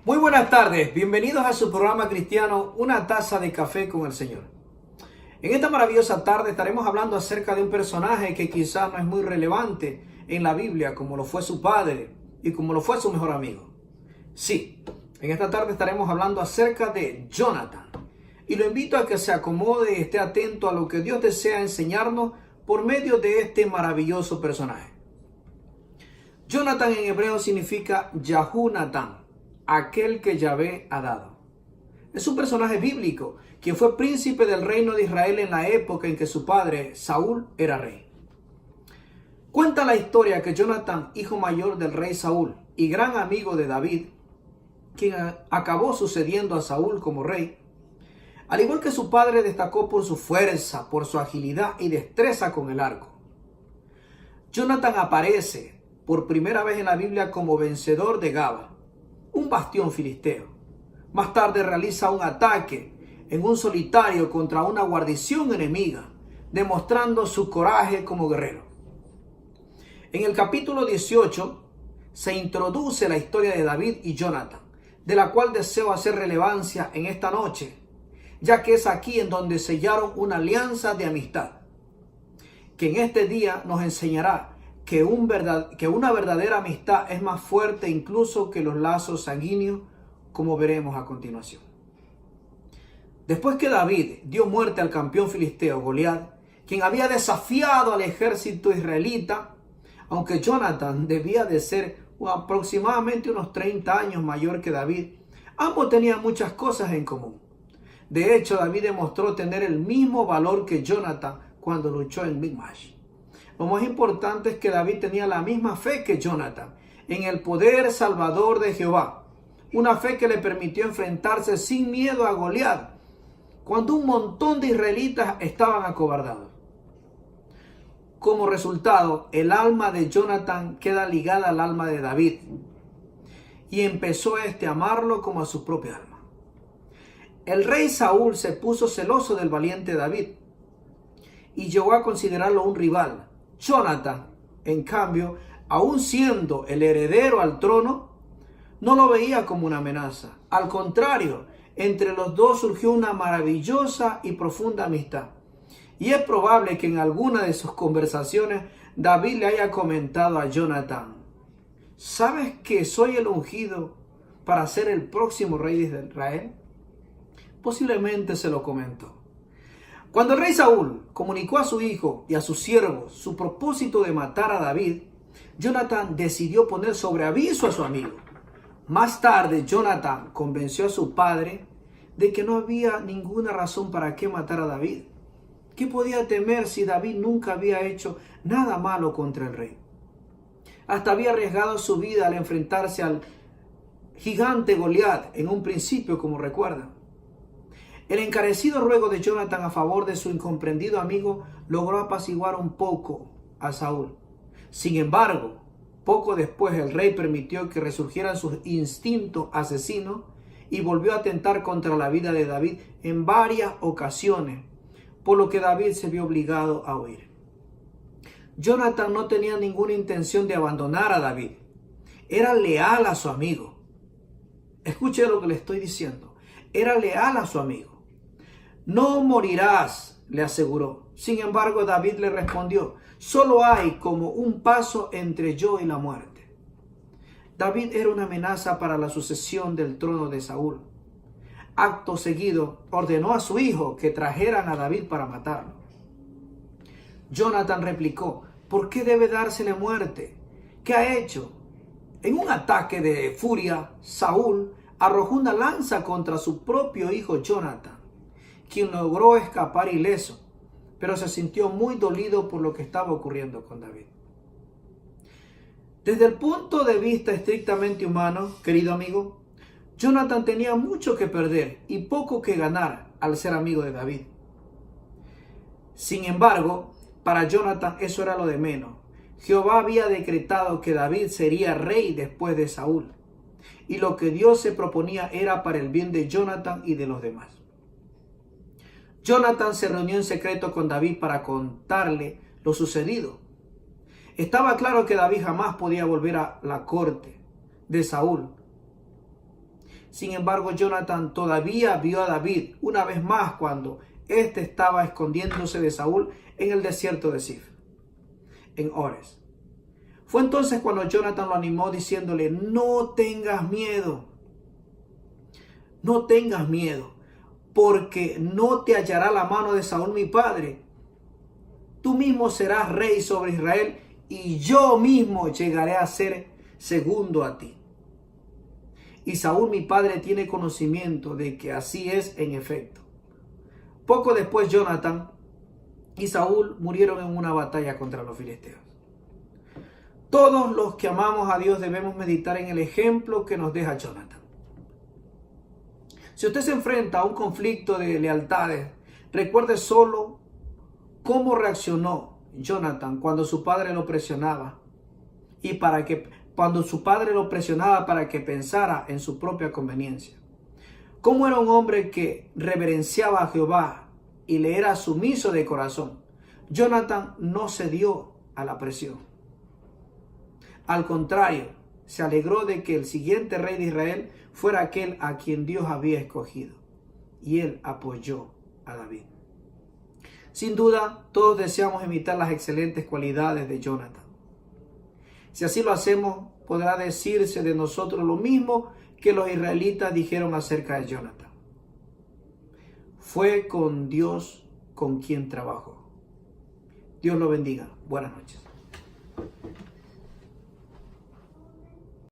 Muy buenas tardes, bienvenidos a su programa cristiano Una taza de café con el Señor. En esta maravillosa tarde estaremos hablando acerca de un personaje que quizás no es muy relevante en la Biblia, como lo fue su padre y como lo fue su mejor amigo. Sí, en esta tarde estaremos hablando acerca de Jonathan. Y lo invito a que se acomode y esté atento a lo que Dios desea enseñarnos por medio de este maravilloso personaje. Jonathan en hebreo significa Yahunatán, aquel que Yahvé ha dado. Es un personaje bíblico, quien fue príncipe del reino de Israel en la época en que su padre, Saúl, era rey. Cuenta la historia que Jonathan, hijo mayor del rey Saúl y gran amigo de David, quien acabó sucediendo a Saúl como rey, al igual que su padre, destacó por su fuerza, por su agilidad y destreza con el arco. Jonathan aparece por primera vez en la Biblia como vencedor de Gaba, un bastión filisteo. Más tarde realiza un ataque en un solitario contra una guarnición enemiga, demostrando su coraje como guerrero. En el capítulo 18 se introduce la historia de David y Jonathan, de la cual deseo hacer relevancia en esta noche, ya que es aquí en donde sellaron una alianza de amistad, que en este día nos enseñará que una verdadera amistad es más fuerte incluso que los lazos sanguíneos, como veremos a continuación. Después que David dio muerte al campeón filisteo Goliat, quien había desafiado al ejército israelita, aunque Jonathan debía de ser aproximadamente unos 30 años mayor que David, ambos tenían muchas cosas en común. De hecho, David demostró tener el mismo valor que Jonathan cuando luchó en Michmash. Lo más importante es que David tenía la misma fe que Jonathan en el poder salvador de Jehová. Una fe que le permitió enfrentarse sin miedo a Goliat, cuando un montón de israelitas estaban acobardados. Como resultado, el alma de Jonathan queda ligada al alma de David, y empezó a amarlo como a su propia alma. El rey Saúl se puso celoso del valiente David y llegó a considerarlo un rival. Jonathan, en cambio, aun siendo el heredero al trono, no lo veía como una amenaza. Al contrario, entre los dos surgió una maravillosa y profunda amistad. Y es probable que en alguna de sus conversaciones David le haya comentado a Jonathan: ¿sabes que soy el ungido para ser el próximo rey de Israel? Posiblemente se lo comentó. Cuando el rey Saúl comunicó a su hijo y a sus siervos su propósito de matar a David, Jonathan decidió poner sobre aviso a su amigo. Más tarde, Jonathan convenció a su padre de que no había ninguna razón para qué matar a David. ¿Qué podía temer si David nunca había hecho nada malo contra el rey? Hasta había arriesgado su vida al enfrentarse al gigante Goliat en un principio, como recuerdan. El encarecido ruego de Jonathan a favor de su incomprendido amigo logró apaciguar un poco a Saúl. Sin embargo, poco después el rey permitió que resurgieran sus instintos asesinos y volvió a atentar contra la vida de David en varias ocasiones, por lo que David se vio obligado a huir. Jonathan no tenía ninguna intención de abandonar a David. Era leal a su amigo. Escuche lo que le estoy diciendo. Era leal a su amigo. No morirás, le aseguró. Sin embargo, David le respondió: solo hay como un paso entre yo y la muerte. David era una amenaza para la sucesión del trono de Saúl. Acto seguido, ordenó a su hijo que trajeran a David para matarlo. Jonathan replicó: ¿por qué debe dársele muerte? ¿Qué ha hecho? En un ataque de furia, Saúl arrojó una lanza contra su propio hijo Jonathan, quien logró escapar ileso, pero se sintió muy dolido por lo que estaba ocurriendo con David. Desde el punto de vista estrictamente humano, querido amigo, Jonathan tenía mucho que perder y poco que ganar al ser amigo de David. Sin embargo, para Jonathan eso era lo de menos. Jehová había decretado que David sería rey después de Saúl, y lo que Dios se proponía era para el bien de Jonathan y de los demás. Jonathan se reunió en secreto con David para contarle lo sucedido. Estaba claro que David jamás podía volver a la corte de Saúl, Sin embargo, Jonathan todavía vio a David una vez más cuando éste estaba escondiéndose de Saúl en el desierto de Zif, en Ores. Fue entonces cuando Jonathan lo animó diciéndole: no tengas miedo, no tengas miedo, porque no te hallará la mano de Saúl mi padre. Tú mismo serás rey sobre Israel y yo mismo llegaré a ser segundo a ti. Y Saúl mi padre tiene conocimiento de que así es en efecto. Poco después Jonathan y Saúl murieron en una batalla contra los filisteos. Todos los que amamos a Dios debemos meditar en el ejemplo que nos deja Jonathan. Si usted se enfrenta a un conflicto de lealtades, recuerde solo cómo reaccionó Jonathan cuando su padre lo presionaba cuando su padre lo presionaba para que pensara en su propia conveniencia. Cómo era un hombre que reverenciaba a Jehová y le era sumiso de corazón. Jonathan no cedió a la presión. Al contrario, se alegró de que el siguiente rey de Israel fuera aquel a quien Dios había escogido. Y él apoyó a David. Sin duda, todos deseamos imitar las excelentes cualidades de Jonathan. Si así lo hacemos, podrá decirse de nosotros lo mismo que los israelitas dijeron acerca de Jonathan. Fue con Dios con quien trabajó. Dios lo bendiga. Buenas noches.